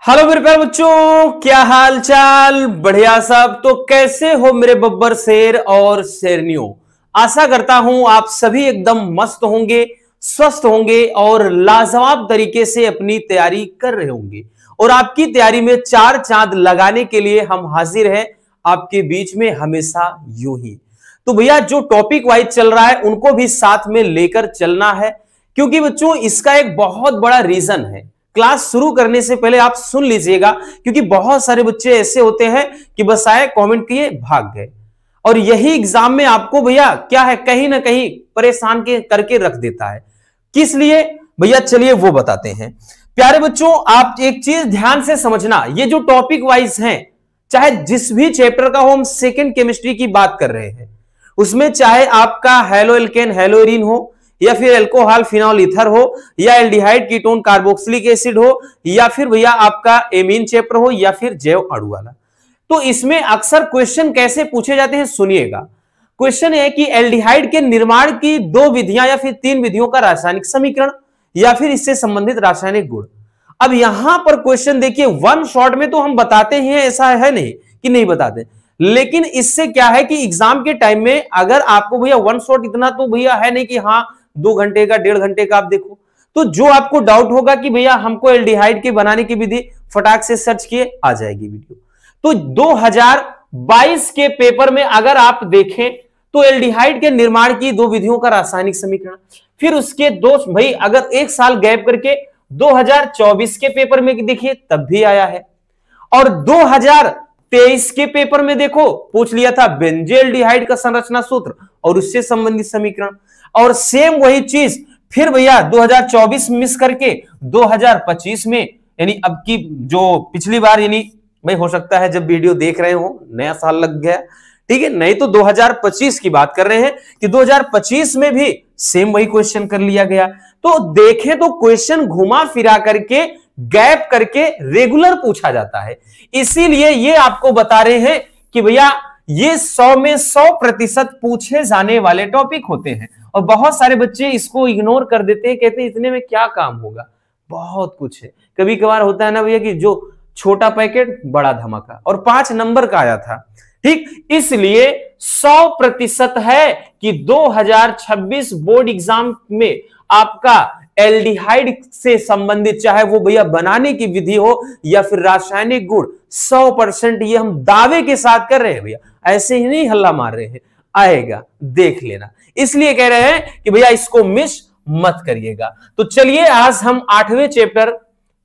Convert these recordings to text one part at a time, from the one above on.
Hello मेरे प्यारे बच्चों, क्या हाल चाल? बढ़िया सब। तो कैसे हो मेरे बब्बर शेर और शेरनियों? आशा करता हूं आप सभी एकदम मस्त होंगे, स्वस्थ होंगे और लाजवाब तरीके से अपनी तैयारी कर रहे होंगे। और आपकी तैयारी में चार चांद लगाने के लिए हम हाजिर हैं आपके बीच में हमेशा यूं ही। तो भैया जो टॉपिक वाइज चल रहा है उनको भी साथ में लेकर चलना है, क्योंकि बच्चों इसका एक बहुत बड़ा रीजन है। क्लास शुरू करने से पहले आप सुन लीजिएगा, क्योंकि बहुत सारे बच्चे ऐसे होते हैं कि बस आए, कमेंट किए, भाग गए, और यही एग्जाम में आपको भैया क्या है, कहीं ना कहीं परेशान करके रख देता है। किस लिए भैया, चलिए वो बताते हैं। प्यारे बच्चों, आप एक चीज ध्यान से समझना, ये जो टॉपिक वाइज हैं, चाहे जिस भी चैप्टर का हो, हम सेकेंड केमिस्ट्री की बात कर रहे हैं, उसमें चाहे आपका हेलो एल्केन हेलोइरिन हो, या फिर अल्कोहल फिनॉल ईथर हो, या एल्डिहाइड कीटोन कार्बोक्सिलिक एसिड हो, या फिर भैया आपका एमीन चैप्टर हो, या फिर जैव अणु वाला, तो इसमें अक्सर क्वेश्चन कैसे पूछे जाते हैं सुनिएगा। क्वेश्चन है कि एल्डिहाइड के निर्माण की दो विधियां या फिर तीन विधियों का रासायनिक समीकरण या फिर इससे संबंधित रासायनिक गुण। अब यहां पर क्वेश्चन देखिए, वन शॉट में तो हम बताते हैं, ऐसा है नहीं कि नहीं बताते, लेकिन इससे क्या है कि एग्जाम के टाइम में अगर आपको भैया वन शॉट इतना तो भैया है नहीं कि हाँ 2 घंटे का 1.5 घंटे का आप देखो, तो जो आपको डाउट होगा कि भैया हमको एल्डिहाइड के बनाने की विधि, फटाक से सर्च किए आ जाएगी वीडियो। तो 2022 के पेपर में अगर आप देखें तो एल्डिहाइड के निर्माण की दो विधियों का रासायनिक समीकरण, फिर उसके दो भाई अगर एक साल गैप करके 2024 के पेपर में देखिए तब भी आया है, और 2023 के पेपर में देखो पूछ लिया था बेंजोएल्डिहाइड का संरचना सूत्र और उससे संबंधित समीकरण, और सेम वही चीज फिर भैया 2024 मिस करके 2025 में, यानी अब की जो पिछली बार, यानी भाई हो सकता है जब वीडियो देख रहे हो नया साल लग गया, ठीक है, नहीं तो 2025 की बात कर रहे हैं कि 2025 में भी सेम वही क्वेश्चन कर लिया गया। तो देखें तो क्वेश्चन घुमा फिरा करके, गैप करके रेगुलर पूछा जाता है। इसीलिए ये आपको बता रहे हैं कि भैया ये 100 में 100% पूछे जाने वाले टॉपिक होते हैं, और बहुत सारे बच्चे इसको इग्नोर कर देते हैं, कहते हैं इतने में क्या काम होगा, बहुत कुछ है। कभी कभार होता है ना भैया कि जो छोटा पैकेट बड़ा धमाका, और 5 नंबर का आया था, ठीक, इसलिए 100% है कि 2026 बोर्ड एग्जाम में आपका एल्डिहाइड से संबंधित, चाहे वो भैया बनाने की विधि हो या फिर रासायनिक गुण, 100% ये हम दावे के साथ कर रहे हैं भैया, ऐसे ही नहीं हल्ला मार रहे हैं, आएगा, देख लेना। इसलिए कह रहे हैं कि भैया इसको मिस मत करिएगा। तो चलिए आज हम 8वें चैप्टर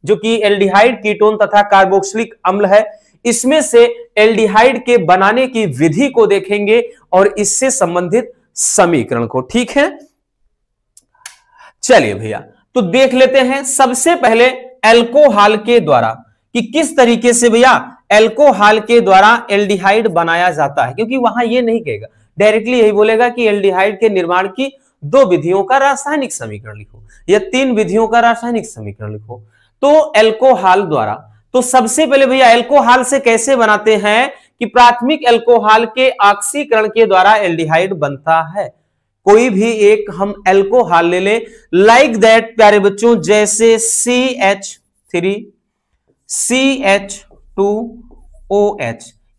जो कि एल्डिहाइड कीटोन तथा कार्बोक्सिलिक अम्ल है, इसमें से एल्डिहाइड के बनाने की विधि को देखेंगे और इससे संबंधित समीकरण को, ठीक है। चलिए भैया तो देख लेते हैं सबसे पहले एल्कोहल के द्वारा कि किस तरीके से भैया एल्कोहल के द्वारा एल्डिहाइड बनाया जाता है, क्योंकि वहां ये नहीं कहेगा, डायरेक्टली यही बोलेगा कि एल्डिहाइड के निर्माण की 2 विधियों का रासायनिक समीकरण लिखो या 3 विधियों का रासायनिक समीकरण लिखो। तो एल्कोहल द्वारा, तो सबसे पहले भैया एल्कोहल से कैसे बनाते हैं कि प्राथमिक एल्कोहल के ऑक्सीकरण के द्वारा एल्डिहाइड बनता है। कोई भी एक हम एल्कोहल ले लें, लाइक दैट प्यारे बच्चों, जैसे CH3 CH2OH,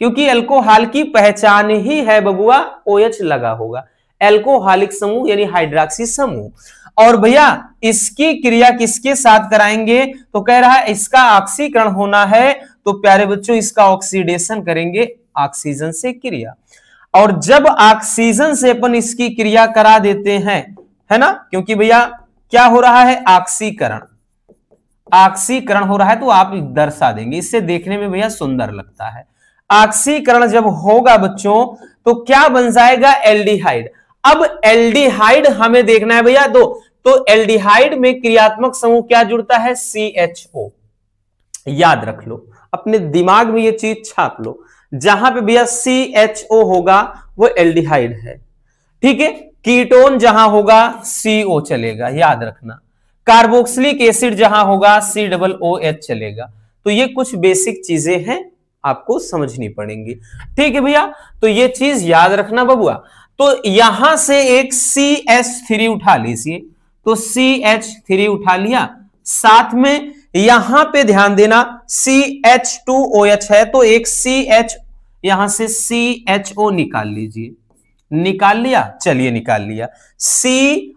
क्योंकि एल्कोहल की पहचान ही है बबुआ OH लगा होगा, एल्कोहलिक समूह यानी हाइड्रोक्सी समूह। और भैया इसकी क्रिया किसके साथ कराएंगे, तो कह रहा है इसका ऑक्सीकरण होना है, तो प्यारे बच्चों इसका ऑक्सीडेशन करेंगे ऑक्सीजन से क्रिया, और जब ऑक्सीजन से अपन इसकी क्रिया करा देते हैं, है ना, क्योंकि भैया क्या हो रहा है, ऑक्सीकरण हो रहा है, तो आप दर्शा देंगे, इससे देखने में भैया सुंदर लगता है। ऑक्सीकरण जब होगा बच्चों तो क्या बन जाएगा, एल्डिहाइड। अब एल्डिहाइड हमें देखना है भैया, तो एल्डिहाइड में क्रियात्मक समूह क्या जुड़ता है, CHO। याद रख लो, अपने दिमाग में ये चीज छाप लो, जहां पे भैया CHO होगा वो एल्डिहाइड है, ठीक है। कीटोन जहां होगा CO चलेगा, याद रखना। कार्बोक्सिलिक एसिड जहां होगा COOH चलेगा। तो ये कुछ बेसिक चीजें हैं, आपको समझनी पड़ेंगी, ठीक है भैया। तो ये चीज याद रखना बबुआ। तो यहां से एक CH3 उठा लीजिए, तो CH3 उठा लिया, साथ में यहां पे ध्यान देना CH2OH है, तो एक CH यहां से CHO निकाल लीजिए। निकाल लिया, चलिए निकाल लिया, C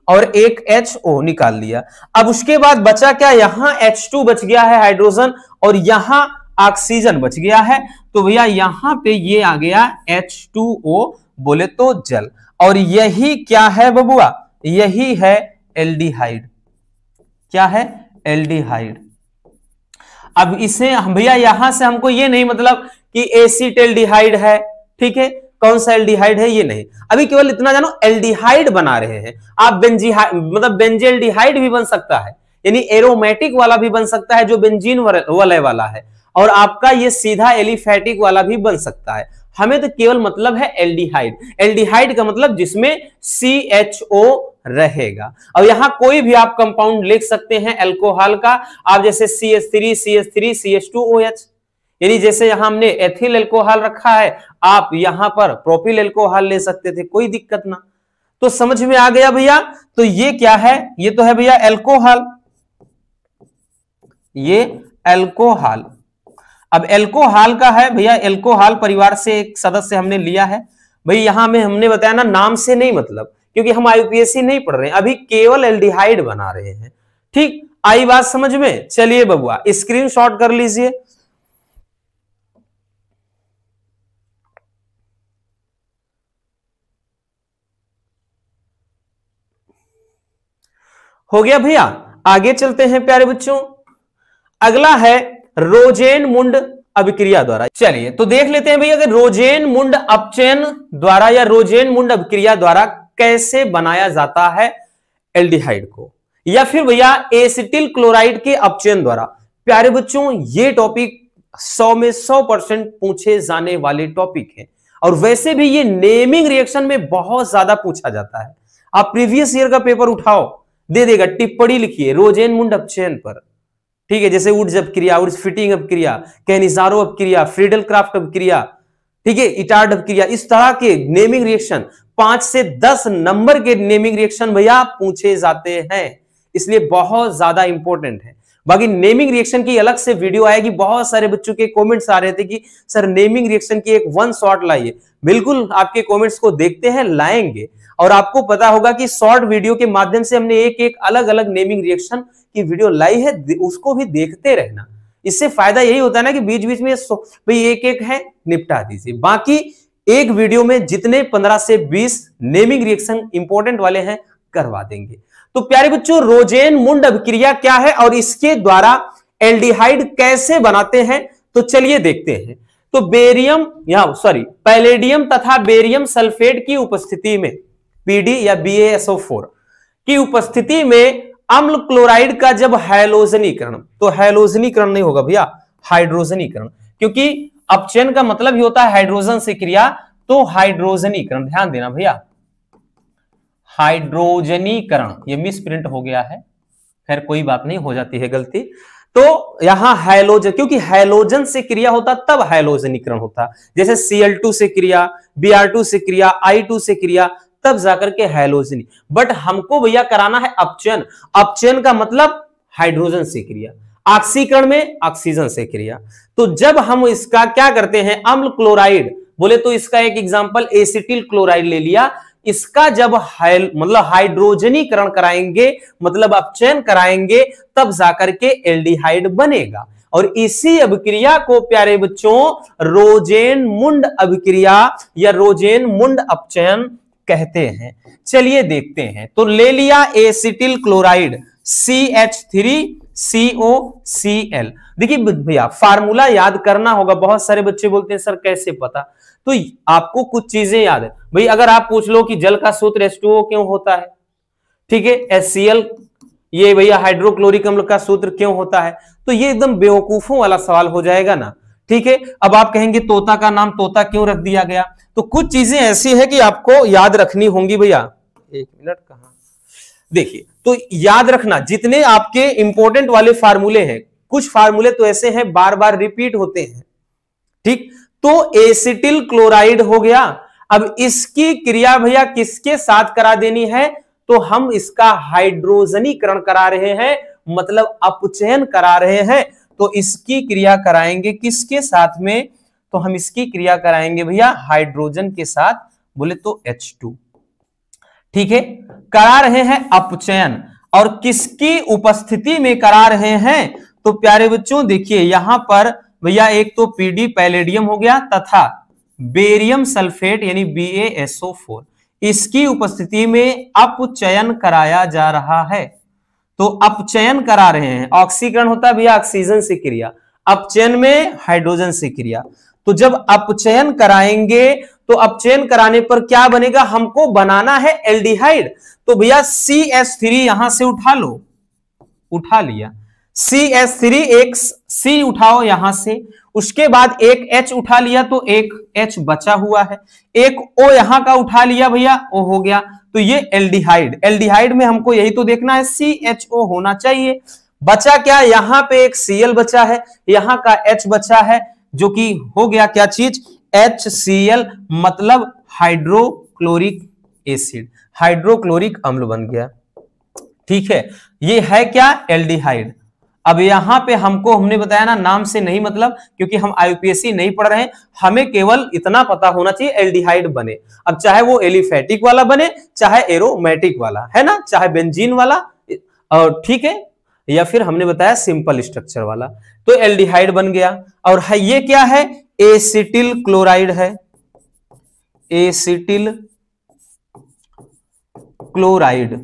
और एक HO निकाल लिया। अब उसके बाद बचा क्या, यहां H2 बच गया है हाइड्रोजन और यहां ऑक्सीजन बच गया है, तो भैया यहां पे ये आ गया H2O, बोले तो जल। और यही क्या है बबुआ, यही है एल्डिहाइड। क्या है, एल्डिहाइड। अब इसे भैया यहां से हमको ये नहीं मतलब कि एसिटेल्डिहाइड है, ठीक है, कौन सा एल्डिहाइड है ये नहीं, अभी केवल इतना जानो एल्डिहाइड बना रहे हैं। आप मतलब बेंजेल्डिहाइड भी बन सकता है, यानी एरोमेटिक वाला भी बन सकता है जो बेंजीन वलय वाला है, और आपका ये सीधा एलिफैटिक वाला भी बन सकता है। हमें तो केवल मतलब है एल्डिहाइड। एल्डिहाइड का मतलब जिसमें CHO रहेगा। और यहां कोई भी आप कंपाउंड लिख सकते हैं अल्कोहल का, आप जैसे CH3 CH3 CH2OH, यानी जैसे यहां हमने एथिल अल्कोहल रखा है, आप यहां पर प्रोपिल अल्कोहल ले सकते थे, कोई दिक्कत ना। तो समझ में आ गया भैया। तो ये क्या है, ये तो है भैया अल्कोहल, ये अल्कोहल। अब अल्कोहल का है भैया, अल्कोहल परिवार से एक सदस्य हमने लिया है। भाई यहां में हमने बताया ना, नाम से नहीं मतलब, क्योंकि हम IUPAC नहीं पढ़ रहे हैं, अभी केवल एल्डिहाइड बना रहे हैं। ठीक, आई बात समझ में। चलिए बबुआ स्क्रीनशॉट कर लीजिए। हो गया भैया, आगे चलते हैं प्यारे बच्चों। अगला है रोजेनमुंड अभिक्रिया द्वारा। चलिए तो देख लेते हैं भैया कि रोजेनमुंड अपचयन द्वारा या रोजेनमुंड अभिक्रिया द्वारा कैसे बनाया जाता है एल्डिहाइड को, या फिर भैया एसिटिल क्लोराइड के अपचयन द्वारा। प्यारे बच्चों ये टॉपिक 100 में 100% पूछे जाने वाले टॉपिक है, और वैसे भी ये नेमिंग रिएक्शन में बहुत ज्यादा पूछा जाता है। आप प्रीवियस ईयर का पेपर उठाओ, दे देगा, टिप्पणी लिखिए रोजेनमुंड अपचयन पर, ठीक है, जैसे वुड्स अपक्रिया, वुड्स फिटिंग अपक्रिया, कैनिजारो अपक्रिया, फ्रीडल क्राफ्ट अपक्रिया, ठीक है, इटार्ड अपक्रिया, इस तरह के नेमिंग रिएक्शन 5 से 10 नंबर के नेमिंग रिएक्शन भैया पूछे जाते हैं, इसलिए बहुत ज्यादा इंपॉर्टेंट है। बाकी नेमिंग रिएक्शन की अलग से वीडियो आएगी। बहुत सारे बच्चों के कमेंट्स आ रहे थे कि सर नेमिंग रिएक्शन की एक वन शॉट लाइए। बिल्कुल आपके कमेंट्स को देखते हैं, लाएंगे, और आपको पता होगा कि शॉर्ट वीडियो के माध्यम से हमने एक एक अलग अलग नेमिंग रिएक्शन की वीडियो लाई है, उसको भी देखते रहना। इससे फायदा यही होता है ना कि बीच बीच में भाई एक एक है निपटा दीजिए, बाकी एक वीडियो में जितने 15 से 20 नेमिंग रिएक्शन इंपॉर्टेंट वाले हैं करवा देंगे। तो प्यारे बच्चों रोजेनमुंड अभिक्रिया क्या है और इसके द्वारा एल्डिहाइड कैसे बनाते हैं, तो चलिए देखते हैं। तो पैलेडियम तथा बेरियम सल्फेट की उपस्थिति में, PD या BaSO4 की उपस्थिति में अम्ल क्लोराइड का जब हैलोजनीकरण, तो हैलोजनीकरण नहीं होगा भैया, हाइड्रोजनीकरण, क्योंकि अपचयन का मतलब ही होता है हाइड्रोजन से क्रिया, तो हाइड्रोजनीकरण, ध्यान देना भैया, हाइड्रोजनीकरण, ये मिस प्रिंट हो गया है, खैर कोई बात नहीं, हो जाती है गलती। तो यहां हैलोजन, क्योंकि हैलोजन से क्रिया होता तब हैलोजनीकरण होता, जैसे Cl2 से क्रिया, Br2 से क्रिया, I2 से क्रिया, तब जाकर के हैलोजनी। बट हमको भैया कराना है अपचयन। अपचयन का मतलब हाइड्रोजन से क्रिया, ऑक्सीकरण में ऑक्सीजन से क्रिया। तो जब हम इसका क्या करते हैं, अम्ल क्लोराइड बोले तो इसका एक एग्जांपल एसिटिल क्लोराइड ले लिया, इसका जब मतलब हाइड्रोजनीकरण कराएंगे, मतलब अपचयन कराएंगे, तब जाकर के एल्डिहाइड बनेगा। और इसी अभिक्रिया को प्यारे बच्चों रोजेनमुंड अभिक्रिया या रोजेनमुंड अपचयन कहते हैं। चलिए देखते हैं। तो ले लिया एसिटिल क्लोराइड CH3COCl। देखिए भैया फार्मूला याद करना होगा, बहुत सारे बच्चे बोलते हैं सर कैसे पता, तो आपको कुछ चीजें याद है भाई। अगर आप पूछ लो कि जल का सूत्र H2O क्यों होता है, ठीक है, HCl, ये भैया हाइड्रोक्लोरिक अम्ल का सूत्र क्यों होता है, तो ये एकदम बेवकूफों वाला सवाल हो जाएगा ना, ठीक है। अब आप कहेंगे तोता का नाम तोता क्यों रख दिया गया, तो कुछ चीजें ऐसी है कि आपको याद रखनी होंगी भैया। एक मिनट, कहां, देखिए, तो याद रखना जितने आपके इंपॉर्टेंट वाले फार्मूले हैं, कुछ फार्मूले तो ऐसे हैं बार बार रिपीट होते हैं, ठीक। तो एसिटिल क्लोराइड हो गया। अब इसकी क्रिया भैया किसके साथ करा देनी है, तो हम इसका हाइड्रोजनीकरण करा रहे हैं, मतलब अपचयन करा रहे हैं, तो इसकी क्रिया कराएंगे किसके साथ में? तो हम इसकी क्रिया कराएंगे भैया हाइड्रोजन के साथ, बोले तो H2। ठीक है, करा रहे हैं अपचयन, और किसकी उपस्थिति में करा रहे हैं? तो प्यारे बच्चों देखिए यहां पर भैया एक तो पीडी पैलेडियम हो गया तथा बेरियम सल्फेट यानी BaSO4, इसकी उपस्थिति में अपचयन कराया जा रहा है। तो अपचयन करा रहे हैं, ऑक्सीकरण होता है भैया ऑक्सीजन से क्रिया, अपचयन में हाइड्रोजन से क्रिया। तो जब अपचयन कराएंगे तो अपचयन कराने पर क्या बनेगा? हमको बनाना है एल्डिहाइड। तो भैया CH3 यहां से उठा लो, उठा लिया CH3, एक C उठाओ यहां से, उसके बाद एक H उठा लिया तो एक H बचा हुआ है, एक O यहां का उठा लिया भैया, O हो गया। तो ये एल्डिहाइड, एल्डिहाइड में हमको यही तो देखना है, CHO होना चाहिए। बचा क्या? यहां पे एक Cl बचा है, यहां का H बचा है, जो कि हो गया क्या चीज? HCl, मतलब हाइड्रोक्लोरिक एसिड, हाइड्रोक्लोरिक अम्ल बन गया। ठीक है, ये है क्या? एल्डिहाइड। अब यहां पे हमने बताया ना, नाम से नहीं मतलब, क्योंकि हम IUPAC नहीं पढ़ रहे हैं, हमें केवल इतना पता होना चाहिए एल्डिहाइड बने। अब चाहे वो एलिफेटिक वाला बने, चाहे एरोमेटिक वाला, है ना, चाहे बेंजीन वाला, ठीक है, या फिर हमने बताया सिंपल स्ट्रक्चर वाला, तो एल्डिहाइड बन गया। और है ये क्या है? एसिटिल क्लोराइड है, एसिटिल क्लोराइड।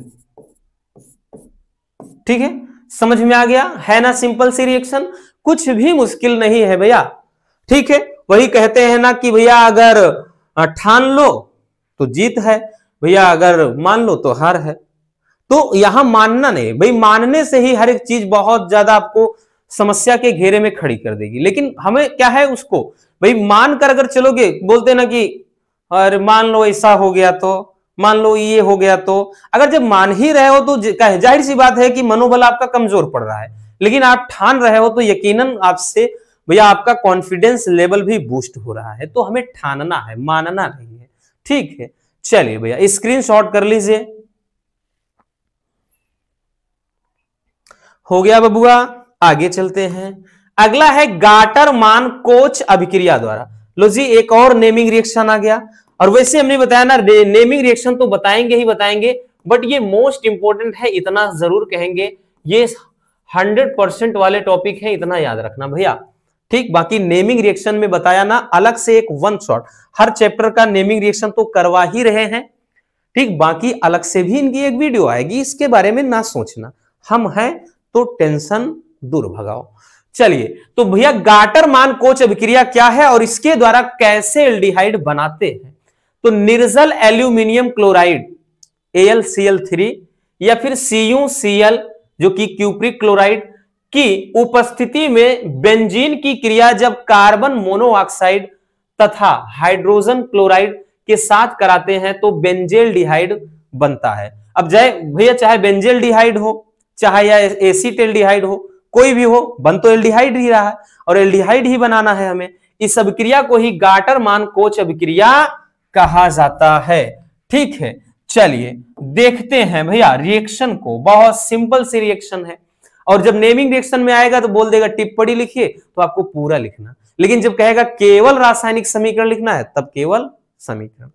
ठीक है, समझ में आ गया है ना? सिंपल सी रिएक्शन, कुछ भी मुश्किल नहीं है भैया। ठीक है, वही कहते हैं ना कि भैया अगर ठान लो तो जीत है भैया, अगर मान लो तो हार है। तो यहां मानना नहीं भाई, मानने से ही हर एक चीज बहुत ज्यादा आपको समस्या के घेरे में खड़ी कर देगी। लेकिन हमें क्या है, उसको भाई मान कर अगर चलोगे, बोलते ना कि अरे मान लो ऐसा हो गया, तो मान लो ये हो गया, तो अगर जब मान ही रहे हो तो जाहिर सी बात है कि मनोबल आपका कमजोर पड़ रहा है। लेकिन आप ठान रहे हो तो यकीनन आपसे भैया आपका कॉन्फिडेंस लेवल भी बूस्ट हो रहा है। तो हमें ठानना है, मानना नहीं है। ठीक है, चलिए भैया स्क्रीनशॉट कर लीजिए। हो गया बबुआ, आगे चलते हैं। अगला है गाटर मान कोच अभिक्रिया द्वारा। लो जी, एक और नेमिंग रिएक्शन आ गया। और वैसे हमने बताया ना, नेमिंग रिएक्शन तो बताएंगे ही बताएंगे, बट ये मोस्ट इंपॉर्टेंट है, इतना जरूर कहेंगे, ये 100% वाले टॉपिक है, इतना याद रखना भैया। ठीक, बाकी नेमिंग रिएक्शन में बताया ना, अलग से एक वन शॉट, हर चैप्टर का नेमिंग रिएक्शन तो करवा ही रहे हैं। ठीक, बाकी अलग से भी इनकी एक वीडियो आएगी, इसके बारे में ना सोचना, हम हैं तो टेंशन दूर भगाओ। चलिए, तो भैया गाटर मान कोच अभिक्रिया क्या है और इसके द्वारा कैसे एल्डिहाइड बनाते हैं? तो निर्जल एल्यूमिनियम क्लोराइड AlCl3 या फिर CuCl जो कि क्यूप्रिक क्लोराइड की उपस्थिति में बेंजीन की क्रिया जब कार्बन मोनोऑक्साइड तथा हाइड्रोजन क्लोराइड के साथ कराते हैं तो बेंजेल्डिहाइड बनता है। अब भैया चाहे बेंजेल्डिहाइड हो चाहे या एसिटेल्डिहाइड हो, कोई भी हो, बन तो एल्डिहाइड ही रहा है और एल्डिहाइड ही बनाना है हमें। इस अभिक्रिया को ही गाटर मान कोच अभिक्रिया कहा जाता है। ठीक है, चलिए देखते हैं भैया रिएक्शन को। बहुत सिंपल सी रिएक्शन है, और जब नेमिंग रिएक्शन में आएगा तो बोल देगा टिप्पणी लिखिए, तो आपको पूरा लिखना। लेकिन जब कहेगा केवल रासायनिक समीकरण लिखना है, तब केवल समीकरण।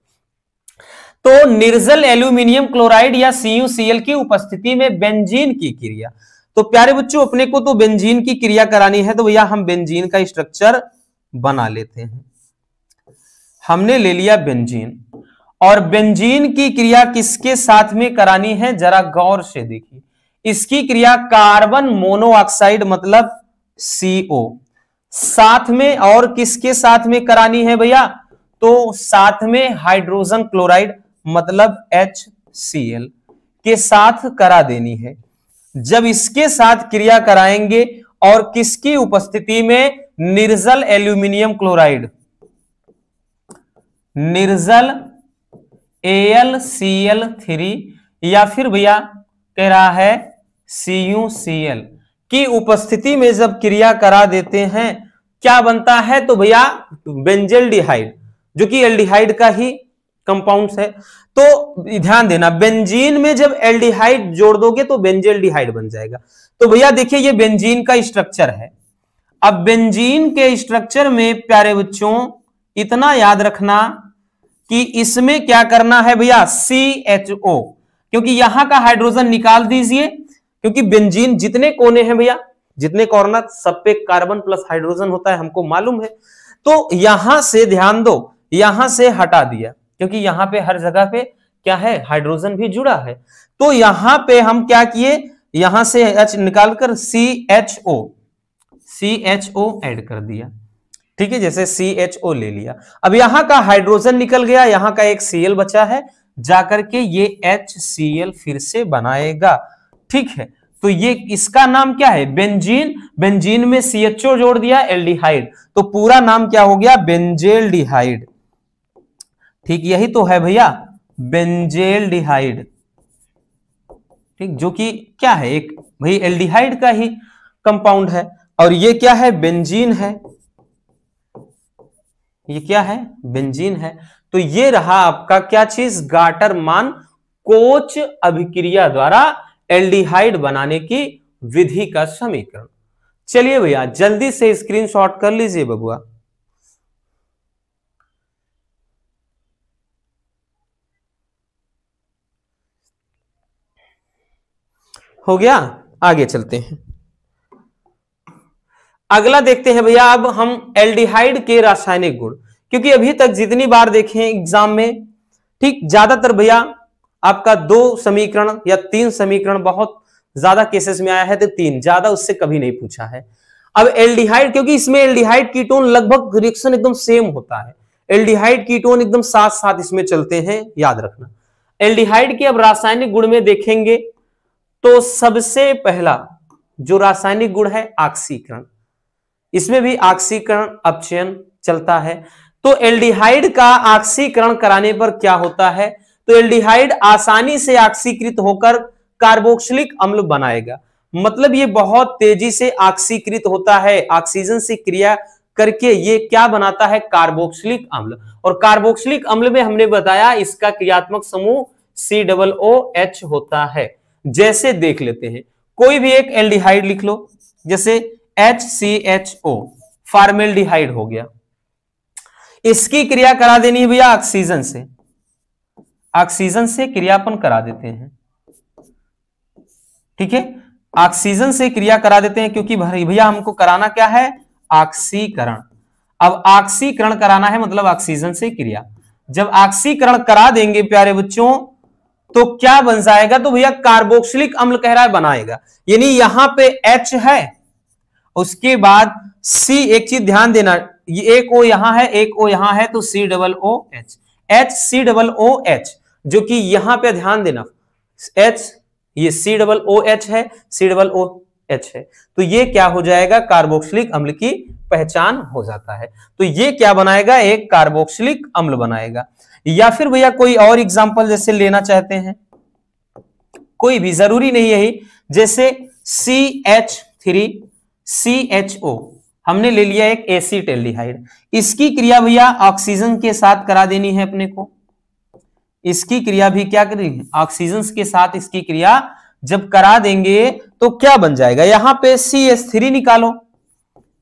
तो निर्जल एल्यूमिनियम क्लोराइड या CuCl की उपस्थिति में बेंजीन की क्रिया। तो प्यारे बच्चों, अपने को तो बेंजीन की क्रिया करानी है, तो भैया हम बेंजीन का स्ट्रक्चर बना लेते हैं। हमने ले लिया बेंजीन, और बेंजीन की क्रिया किसके साथ में करानी है, जरा गौर से देखिए। इसकी क्रिया कार्बन मोनोऑक्साइड मतलब CO साथ में, और किसके साथ में करानी है भैया? तो साथ में हाइड्रोजन क्लोराइड मतलब HCl के साथ करा देनी है। जब इसके साथ क्रिया कराएंगे और किसकी उपस्थिति में? निर्जल एल्यूमिनियम क्लोराइड, निर्जल AlCl3 या फिर भैया कह रहा है CuCl की उपस्थिति में जब क्रिया करा देते हैं, क्या बनता है? तो भैया बेंजेल्डिहाइड, जो कि एल्डिहाइड का ही कंपाउंड्स है। तो ध्यान देना, बेंजीन में जब एल्डिहाइड जोड़ दोगे तो बेंजेल्डिहाइड बन जाएगा। तो भैया देखिए ये बेंजीन का स्ट्रक्चर है। अब बेंजीन के स्ट्रक्चर में प्यारे बच्चों इतना याद रखना कि इसमें क्या करना है भैया, CHO, क्योंकि यहां का हाइड्रोजन निकाल दीजिए, क्योंकि बेंजीन जितने कोने हैं भैया, जितने कॉर्नर, सब पे कार्बन प्लस हाइड्रोजन होता है, हमको मालूम है। तो यहां से ध्यान दो, यहां से हटा दिया, क्योंकि यहां पे हर जगह पे क्या है, हाइड्रोजन भी जुड़ा है। तो यहां पे हम क्या किए, यहां से H निकालकर CHO ऐड कर दिया। ठीक है, जैसे CHO ले लिया। अब यहां का हाइड्रोजन निकल गया, यहां का एक Cl बचा है, जाकर के ये HCl फिर से बनाएगा। ठीक है, तो ये इसका नाम क्या है, बेंजीन। बेंजीन में CHO जोड़ दिया, एल्डिहाइड, तो पूरा नाम क्या हो गया, बेंजेल्डिहाइड। ठीक, यही तो है भैया बेंजेल्डिहाइड। ठीक, जो कि क्या है, एक भाई एल्डिहाइड का ही कंपाउंड है। और ये क्या है, बेंजीन है। ये क्या है, बेंजीन है। तो ये रहा आपका क्या चीज, गाटरमान कोच अभिक्रिया द्वारा एल्डिहाइड बनाने की विधि का समीकरण। चलिए भैया जल्दी से स्क्रीनशॉट कर लीजिए बबुआ। हो गया, आगे चलते हैं। अगला देखते हैं भैया, अब हम एल्डिहाइड के रासायनिक गुण, क्योंकि अभी तक जितनी बार देखें एग्जाम में, ठीक, ज्यादातर भैया आपका 2 समीकरण या 3 समीकरण, बहुत ज्यादा केसेस में आया है तो 3, ज्यादा उससे कभी नहीं पूछा है। अब एल्डिहाइड, क्योंकि इसमें एल्डिहाइड कीटोन लगभग रिएक्शन एकदम सेम होता है, एल्डिहाइड कीटोन एकदम साथ साथ इसमें चलते हैं, याद रखना। एल्डिहाइड के अब रासायनिक गुण में देखेंगे तो सबसे पहला जो रासायनिक गुण है ऑक्सीकरण, इसमें भी ऑक्सीकरण अपचयन चलता है। तो एल्डिहाइड का ऑक्सीकरण कराने पर क्या होता है, तो एल्डिहाइड आसानी से ऑक्सीकृत होकर कार्बोक्सिलिक अम्ल बनाएगा। मतलब ये बहुत तेजी से ऑक्सीकृत होता है, ऑक्सीजन से क्रिया करके ये क्या बनाता है, कार्बोक्सिलिक अम्ल। और कार्बोक्सिलिक अम्ल में हमने बताया इसका क्रियात्मक समूह COOH होता है। जैसे देख लेते हैं, कोई भी एक एल्डिहाइड लिख लो, जैसे HCHO, फॉर्मेल्डिहाइड हो गया। इसकी क्रिया करा देनी है भैया ऑक्सीजन से, ऑक्सीजन से क्रियापन करा देते हैं। ठीक है, ऑक्सीजन से क्रिया करा देते हैं, क्योंकि भैया हमको कराना क्या है, ऑक्सीकरण। अब ऑक्सीकरण कराना है मतलब ऑक्सीजन से क्रिया। जब ऑक्सीकरण करा देंगे प्यारे बच्चों तो क्या बन जाएगा, तो भैया कार्बोक्सिलिक अम्ल कह रहा है बनाएगा। यानी यहां पे H है, उसके बाद C, एक चीज ध्यान देना, ये एक O यहां है, एक O यहां है, तो COOH, HCOOH, जो कि यहां पे ध्यान देना, H ये COOH है, COOH है, तो ये क्या हो जाएगा, कार्बोक्सिलिक अम्ल की पहचान हो जाता है। तो ये क्या बनाएगा, एक कार्बोक्सिलिक अम्ल बनाएगा। या फिर भैया कोई और एग्जांपल जैसे लेना चाहते हैं, कोई भी, जरूरी नहीं यही, जैसे CH3CHO हमने ले लिया एक एसिटेल्डिहाइड, इसकी क्रिया भैया ऑक्सीजन के साथ करा देनी है अपने को। इसकी क्रिया भी क्या करेंगे, ऑक्सीजन के साथ इसकी क्रिया जब करा देंगे तो क्या बन जाएगा, यहां पे CH3 निकालो,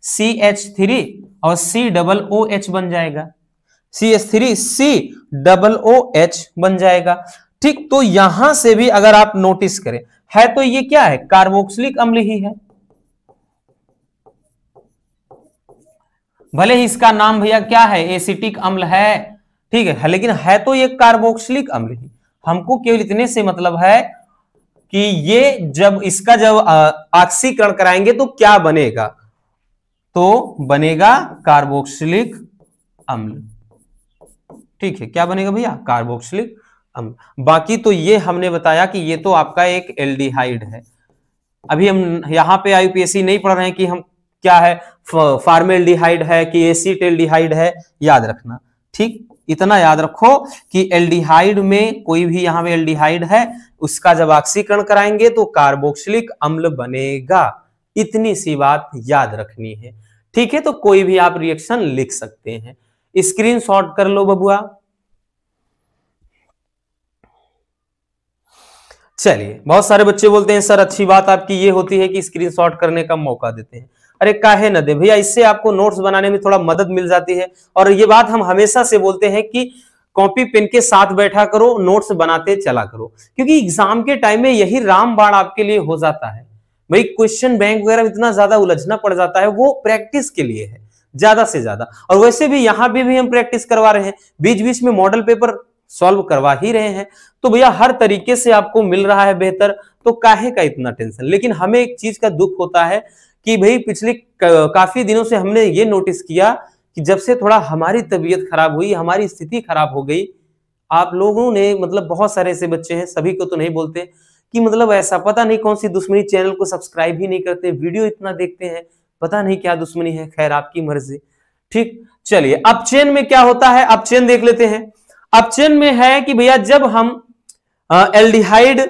CH3 और COOH बन जाएगा, CH3 COOH बन जाएगा। ठीक, तो यहां से भी अगर आप नोटिस करें, है तो ये क्या है, कार्बोक्सिलिक अम्ल ही है, भले ही इसका नाम भैया क्या है, एसिटिक अम्ल है, ठीक है, लेकिन है तो ये कार्बोक्सिलिक अम्ल ही। हमको केवल इतने से मतलब है कि ये जब इसका जब ऑक्सीकरण कराएंगे तो क्या बनेगा, तो बनेगा कार्बोक्सिलिक अम्ल। ठीक है, क्या बनेगा भैया, कार्बोक्सिलिक अम्ल। बाकी तो ये हमने बताया कि ये तो आपका एक एल्डिहाइड है। अभी हम यहां पे IUPAC नहीं पढ़ रहे हैं कि हम क्या है, फॉर्मेल्डिहाइड है कि एसिटेल्डिहाइड है, याद रखना। ठीक, इतना याद रखो कि एल्डिहाइड में कोई भी यहां पे एल्डिहाइड है, उसका जब ऑक्सीकरण कराएंगे तो कार्बोक्सिलिक अम्ल बनेगा। इतनी सी बात याद रखनी है। ठीक है, तो कोई भी आप रिएक्शन लिख सकते हैं, स्क्रीनशॉट कर लो बबुआ। चलिए, बहुत सारे बच्चे बोलते हैं सर अच्छी बात आपकी ये होती है कि स्क्रीनशॉट करने का मौका देते हैं। अरे काहे न दे भैया, इससे आपको नोट्स बनाने में थोड़ा मदद मिल जाती है। और ये बात हम हमेशा से बोलते हैं कि कॉपी पेन के साथ बैठा करो, नोट्स बनाते चला करो, क्योंकि एग्जाम के टाइम में यही रामबाण आपके लिए हो जाता है। भाई क्वेश्चन बैंक वगैरह में इतना ज्यादा उलझना पड़ जाता है, वो प्रैक्टिस के लिए है ज्यादा से ज्यादा। और वैसे भी यहां भी हम प्रैक्टिस करवा रहे हैं, बीच बीच में मॉडल पेपर सॉल्व करवा ही रहे हैं, तो भैया हर तरीके से आपको मिल रहा है बेहतर, तो काहे का इतना टेंशन। लेकिन हमें एक चीज का दुख होता है कि भाई पिछले काफी दिनों से हमने ये नोटिस किया कि जब से थोड़ा हमारी तबीयत खराब हुई, हमारी स्थिति खराब हो गई, आप लोगों ने मतलब बहुत सारे ऐसे बच्चे हैं, सभी को तो नहीं बोलते, कि मतलब ऐसा पता नहीं कौन सी दुश्मनी, चैनल को सब्सक्राइब ही नहीं करते, वीडियो इतना देखते हैं, पता नहीं क्या दुश्मनी है। खैर आपकी मर्जी। ठीक, चलिए अब चेन में क्या होता है, अब चेन देख लेते हैं। अब चेन में है कि भैया जब हम एल्डिहाइड,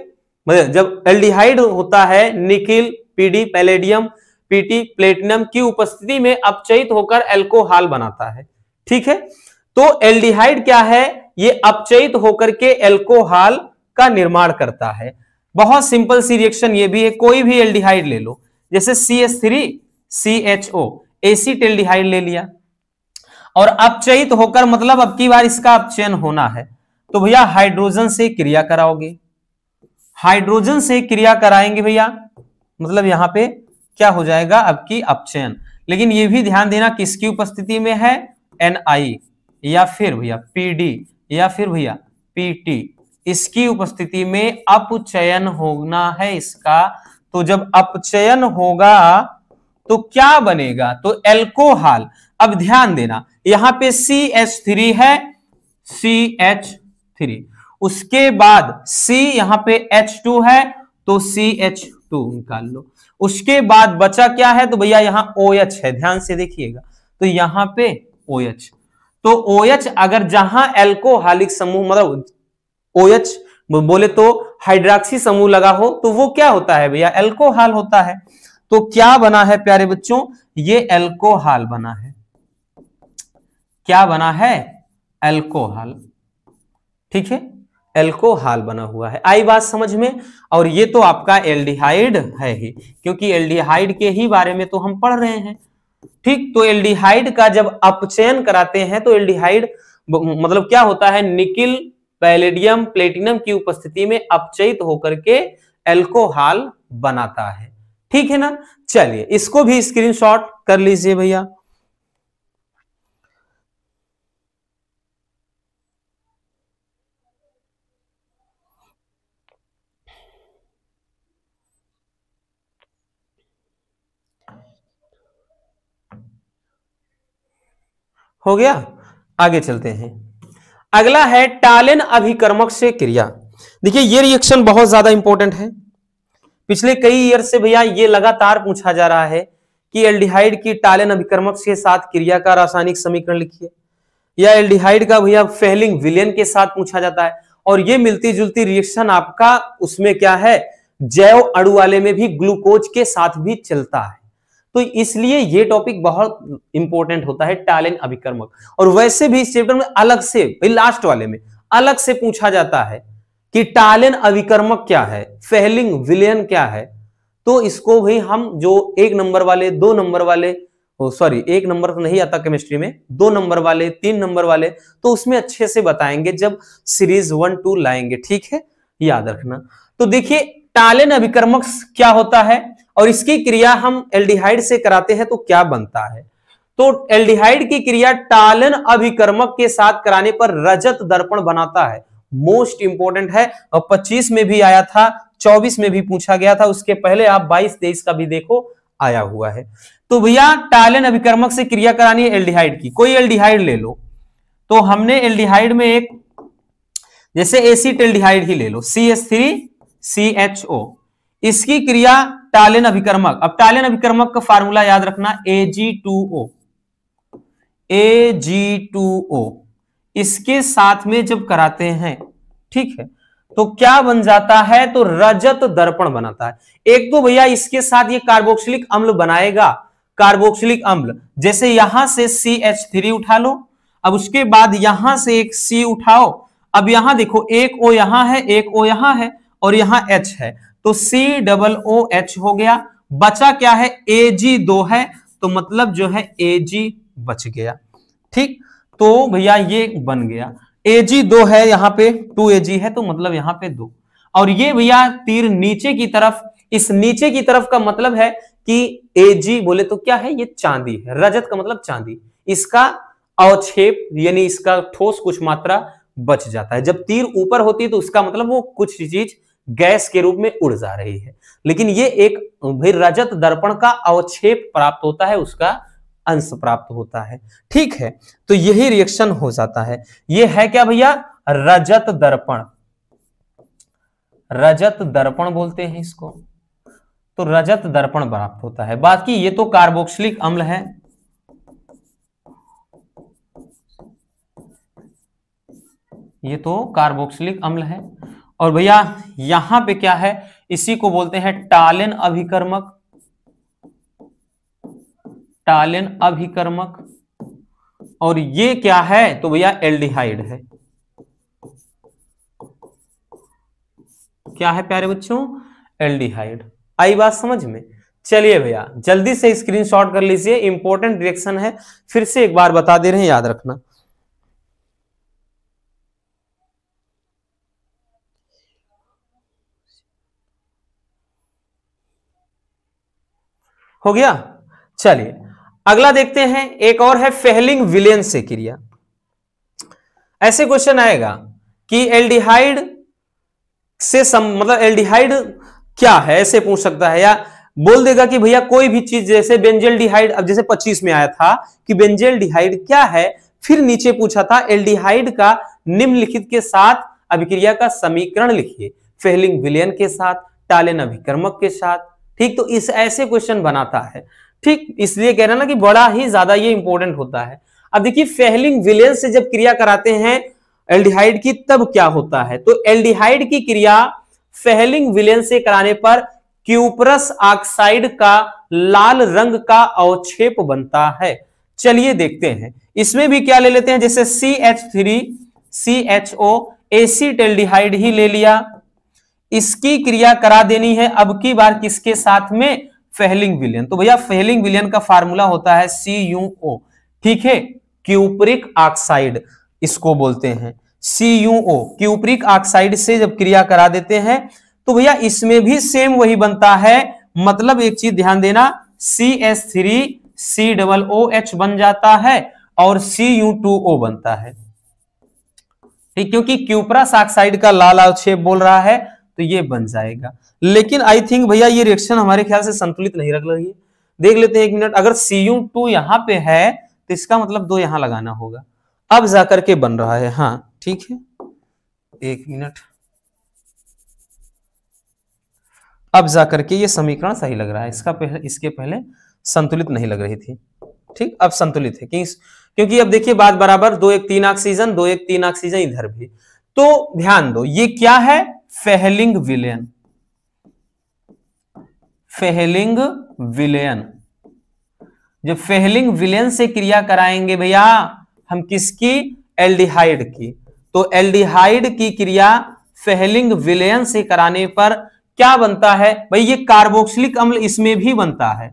जब एल्डिहाइड होता है nickel, PD, palladium, PT, platinum की उपस्थिति में अपचयित होकर एल्कोहल बनाता है। ठीक है, तो एल्डिहाइड क्या है, ये अपचयित होकर के एल्कोहल का निर्माण करता है। बहुत सिंपल सी रिएक्शन ये भी है, कोई भी एल्डिहाइड ले लो, जैसे CH3 CHO, एसिटेल्डिहाइड ले लिया, और अपचयित होकर मतलब अब की बार इसका अपचयन होना है, तो भैया हाइड्रोजन से क्रिया कराओगे, हाइड्रोजन से क्रिया कराएंगे भैया, मतलब यहां पे क्या हो जाएगा, अब की अपचयन। लेकिन ये भी ध्यान देना किसकी उपस्थिति में है, NI या फिर भैया PD या फिर भैया PT, इसकी उपस्थिति में अपचयन होना है इसका। तो जब अपचयन होगा तो क्या बनेगा, तो एल्कोहल। अब ध्यान देना यहां पे CH3 है, CH3, उसके बाद C यहां पे H2 है, तो CH2 निकाल लो। उसके बाद बचा क्या है, तो भैया यहां OH है, ध्यान से देखिएगा, तो यहां पे OH, तो OH अगर जहां एल्कोहलिक समूह मतलब OH बोले तो हाइड्रोक्सी समूह लगा हो, तो वो क्या होता है भैया, एल्कोहल होता है। तो क्या बना है प्यारे बच्चों, ये एल्कोहल बना है। क्या बना है, एल्कोहल। ठीक है, एल्कोहल बना हुआ है, आई बात समझ में। और ये तो आपका एल्डिहाइड है ही, क्योंकि एल्डिहाइड के ही बारे में तो हम पढ़ रहे हैं। ठीक, तो एल्डिहाइड का जब अपचयन कराते हैं तो एल्डिहाइड मतलब क्या होता है, निकिल, पैलेडियम, प्लेटिनम की उपस्थिति में अपचयित होकर के एल्कोहल बनाता है। ठीक है ना, चलिए इसको भी स्क्रीनशॉट कर लीजिए भैया। हो गया, आगे चलते हैं। अगला है टालेन अभिकर्मक से क्रिया। देखिए ये रिएक्शन बहुत ज्यादा इंपॉर्टेंट है, पिछले कई ईयर से भैया ये लगातार पूछा जा रहा है कि एल्डिहाइड की टालेन अभिकर्मक के साथ क्रिया का रासायनिक समीकरण लिखिए, या एल्डिहाइड का भैया फेलिंग विलेन के साथ पूछा जाता है। और ये मिलती जुलती रिएक्शन आपका उसमें क्या है, जैव अणु वाले में भी ग्लूकोज के साथ भी चलता है, तो इसलिए ये टॉपिक बहुत इंपॉर्टेंट होता है, टालेन अभिकर्मक। और वैसे भी इस चैप्टर में अलग से लास्ट वाले में अलग से पूछा जाता है कि टालेन अभिकर्मक क्या है, फेलिंग विलेन क्या है। तो इसको भी हम जो 1 नंबर वाले, 2 नंबर वाले, सॉरी 1 नंबर तो नहीं आता केमिस्ट्री में, 2 नंबर वाले, 3 नंबर वाले, तो उसमें अच्छे से बताएंगे जब सीरीज 1-2 लाएंगे। ठीक है, याद रखना। तो देखिए टालेन अभिकर्मक क्या होता है और इसकी क्रिया हम एल्डिहाइड से कराते हैं तो क्या बनता है। तो एल्डिहाइड की क्रिया टालेन अभिकर्मक के साथ कराने पर रजत दर्पण बनाता है, मोस्ट इंपोर्टेंट है। और 25 में भी आया था, 24 में भी पूछा गया था, उसके पहले आप 22-23 का भी देखो आया हुआ है। तो भैया टालेन अभिकर्मक से क्रिया करानी है एल्डिहाइड की, कोई एल्डिहाइड ले लो। तो हमने एल्डिहाइड में एक जैसे एसिटेल्डिहाइड ही ले लो, CH3 CHO, इसकी क्रिया टालेन अभिकर्मक। अब टालेन अभिकर्मक का फार्मूला याद रखना, Ag2O, Ag2O इसके साथ में जब कराते हैं, ठीक है, तो क्या बन जाता है, तो रजत दर्पण बनाता है। एक तो भैया इसके साथ ये कार्बोक्सिलिक अम्ल बनाएगा, कार्बोक्सिलिक अम्ल, जैसे यहां से CH3 उठा लो, अब उसके बाद यहां से एक C उठाओ, अब यहां देखो एक O यहां है, एक O यहां है, और यहां H है, तो COOH हो गया। बचा क्या है, Ag2 है, तो मतलब जो है Ag बच गया। ठीक, तो भैया ये बन गया, Ag2 है, यहां पे 2Ag है, तो मतलब यहां पे 2। और ये भैया तीर नीचे की तरफ, इस नीचे की तरफ का मतलब है कि Ag बोले तो क्या है, ये चांदी है। रजत का मतलब चांदी, इसका अवक्षेप यानी इसका ठोस कुछ मात्रा बच जाता है। जब तीर ऊपर होती है तो उसका मतलब वो कुछ चीज गैस के रूप में उड़ जा रही है, लेकिन ये एक भाई रजत दर्पण का अवक्षेप प्राप्त होता है, उसका अंश प्राप्त होता है। ठीक है, तो यही रिएक्शन हो जाता है। ये है क्या भैया, रजत दर्पण, रजत दर्पण बोलते हैं इसको। तो रजत दर्पण प्राप्त होता है। बाकी ये तो कार्बोक्सिलिक अम्ल है, ये तो कार्बोक्सिलिक अम्ल है। और भैया यहां पे क्या है, इसी को बोलते हैं टालिन अभिकर्मक, टालिन अभिकर्मक। और ये क्या है, तो भैया एल्डिहाइड है। क्या है प्यारे बच्चों, एल्डिहाइड। आई बात समझ में। चलिए भैया जल्दी से स्क्रीनशॉट कर लीजिए, इंपॉर्टेंट रिएक्शन है, फिर से एक बार बता दे रहे हैं, याद रखना। हो गया। चलिए अगला देखते हैं, एक और है फेहलिंग विलेन से क्रिया। ऐसे क्वेश्चन आएगा कि एल्डिहाइड से मतलब एल्डिहाइड क्या है, ऐसे पूछ सकता है, या बोल देगा कि भैया कोई भी चीज, जैसे बेंजल्डिहाइड, अब जैसे 25 में आया था कि बेंजल्डिहाइड क्या है, फिर नीचे पूछा था एल्डिहाइड का निम्नलिखित के साथ अभिक्रिया का समीकरण लिखिए, फेहलिंग विलेन के साथ, टालिन अभिकर्मक के साथ। ठीक, तो इस ऐसे क्वेश्चन बनाता है। ठीक, इसलिए कह रहे ना कि बड़ा ही ज्यादा ये इंपॉर्टेंट होता है। अब देखिए फेहलिंग विलेन से जब क्रिया कराते हैं एल्डिहाइड की, तब क्या होता है, तो एल्डिहाइड की क्रिया फेहलिंग विलेन से कराने पर क्यूपरस ऑक्साइड का लाल रंग का अवक्षेप बनता है। चलिए देखते हैं, इसमें भी क्या ले लेते हैं, जैसे CH3CHO एसिटेल्डिहाइड ही ले लिया, इसकी क्रिया करा देनी है अब की बार किसके साथ में, फेहलिंग विलेन। तो भैया फेहलिंग विलेन का फार्मूला होता है CuO। ठीक है, क्यूपरिक ऑक्साइड इसको बोलते हैं, CuO। क्यूपरिक ऑक्साइड से जब क्रिया करा देते हैं तो भैया इसमें भी सेम वही बनता है। मतलब एक चीज ध्यान देना, CH3COOH बन जाता है और Cu2O बनता है। ठीक, क्योंकि क्यूपरस ऑक्साइड का लाल अवक्षेप बोल रहा है तो ये बन जाएगा। लेकिन आई थिंक भैया ये रिएक्शन हमारे ख्याल से संतुलित नहीं रख रही है। देख लेते हैं एक मिनट, अगर Cu2 यहां पे है तो इसका मतलब 2 यहां लगाना होगा, अब जाकर के बन रहा है। हाँ ठीक है, एक मिनट, अब जाकर के ये समीकरण सही लग रहा है। इसका पहले, इसके पहले संतुलित नहीं लग रही थी। ठीक, अब संतुलित है, क्योंकि अब देखिए बात बराबर, 2 1 3 ऑक्सीजन, 2 1 3 ऑक्सीजन इधर भी। तो ध्यान दो, ये क्या है, फेहलिंग विलेन, फेहलिंग विलेन। जब फेहलिंग विलेन से क्रिया कराएंगे भैया हम किसकी, एल्डिहाइड की, तो एल्डिहाइड की क्रिया फेहलिंग विलेन से कराने पर क्या बनता है भाई, ये कार्बोक्सिलिक अम्ल इसमें भी बनता है,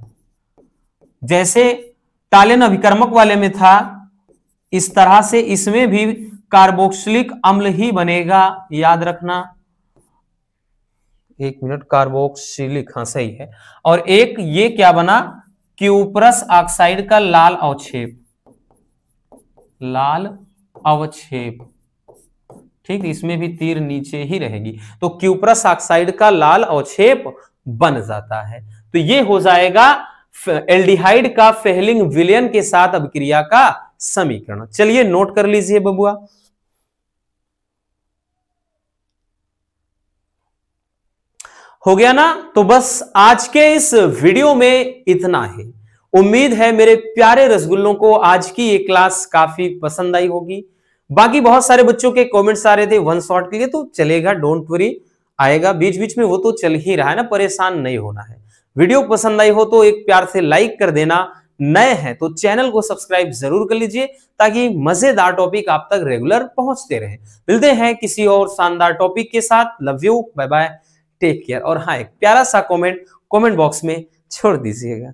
जैसे टालिन अभिकर्मक वाले में था, इस तरह से इसमें भी कार्बोक्सिलिक अम्ल ही बनेगा, याद रखना। एक मिनट, कार्बोक्सिलिक, हाँ सही है। और एक ये क्या बना, क्यूपरस ऑक्साइड का लाल अवक्षेप, लाल अवक्षेप। ठीक, इसमें भी तीर नीचे ही रहेगी, तो क्यूपरस ऑक्साइड का लाल अवक्षेप बन जाता है। तो ये हो जाएगा एल्डिहाइड का फेहलिंग विलेन के साथ अभिक्रिया का समीकरण। चलिए नोट कर लीजिए बबुआ। हो गया ना, तो बस आज के इस वीडियो में इतना ही। उम्मीद है मेरे प्यारे रसगुल्लों को आज की ये क्लास काफी पसंद आई होगी। बाकी बहुत सारे बच्चों के कमेंट्स आ रहे थे वन शॉट के लिए, तो चलेगा, डोंट वरी, आएगा बीच बीच में, वो तो चल ही रहा है ना, परेशान नहीं होना है। वीडियो पसंद आई हो तो एक प्यार से लाइक कर देना, नए हैं तो चैनल को सब्सक्राइब जरूर कर लीजिए ताकि मजेदार टॉपिक आप तक रेगुलर पहुंचते रहे। मिलते हैं किसी और शानदार टॉपिक के साथ। Love you, bye bye, take care. और हाँ, एक प्यारा सा कमेंट बॉक्स में छोड़ दीजिएगा।